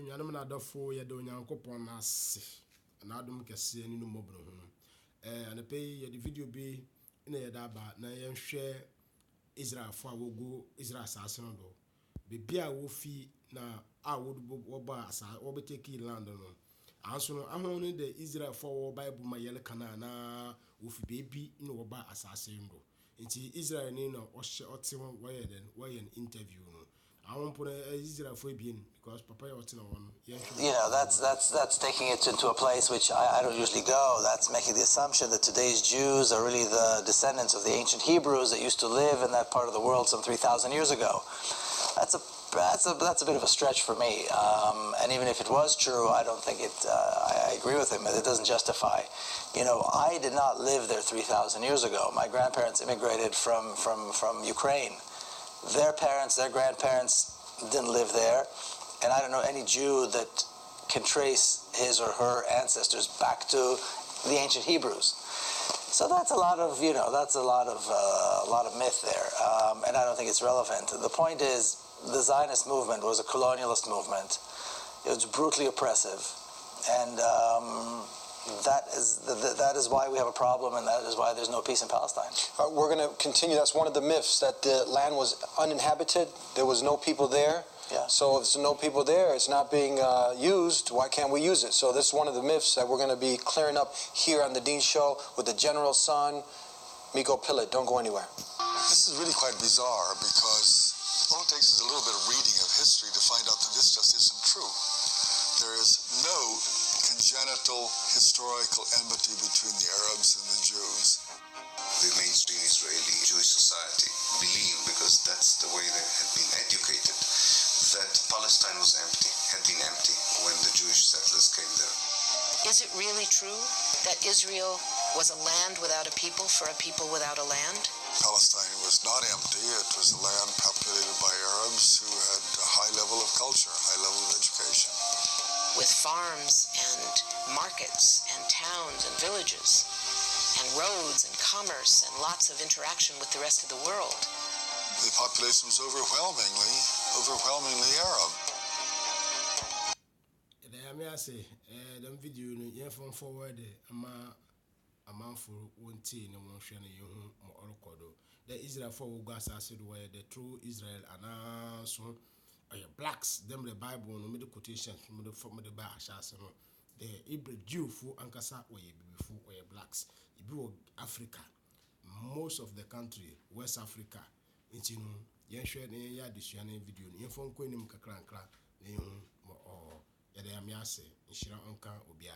nyanam na adofo ye de onyankopon na ase na adom kese ni no mobro ho anape ye de video bi na ye da ba na ye hwe Israel fo awogu Israel asase no do bebia wo fi na wo ba asa wo be take land no anso no ahon ni de Israel fo wo Bible ma yele kana na wo fi bebi no wo ba asase ndo nti Israel ni no o hye ote ho wo ye den wo ye an interview no Israel for being because Papa one. That's taking it into a place which I don't usually go. That's making the assumption that today's Jews are really the descendants of the ancient Hebrews that used to live in that part of the world some 3,000 years ago. That's a bit of a stretch for me. And even if it was true, I don't think it. I agree with him. It doesn't justify. I did not live there 3,000 years ago. My grandparents immigrated from Ukraine. Their parents, their grandparents didn't live there, and I don't know any Jew that can trace his or her ancestors back to the ancient Hebrews. So that's a lot of myth there, and I don't think it's relevant. The point is, the Zionist movement was a colonialist movement. It was brutally oppressive, and that is why we have a problem, and that is why there's no peace in Palestine. We're going to continue. That's one of the myths, that the land was uninhabited. There was no people there. Yeah. So if there's no people there, it's not being used. Why can't we use it? So this is one of the myths that we're going to be clearing up here on the Dean Show with the General's son, Miko Pilot. Don't go anywhere. This is really quite bizarre, because all it takes is a little bit of reading of history to find out that this just isn't true. There is no congenital historical enmity between the Arabs and the Jews. The mainstream Israeli Jewish society believe, because that's the way they had been educated, that Palestine was had been empty when the Jewish settlers came there. Is it really true that Israel was a land without a people for a people without a land? Palestine was not empty. It was a land populated by Arabs who had a high level of culture, a high level of education. With farms and markets and towns and villages and roads and commerce and lots of interaction with the rest of the world. The population was overwhelmingly Arab. I say, them video you from forward a man for 1 teen and 1 shana you or kodo. The Israel for gas acid where the true Israel and so blacks, them the Bible no middle quotation from the bar shasano. The Hebrew Jew for Ankasa where you before where blacks. You Africa, most of the country, West Africa, it's yen share ya disuane video yen fon ko nim kakra nkra na yen or ya de amiase nshira onka obia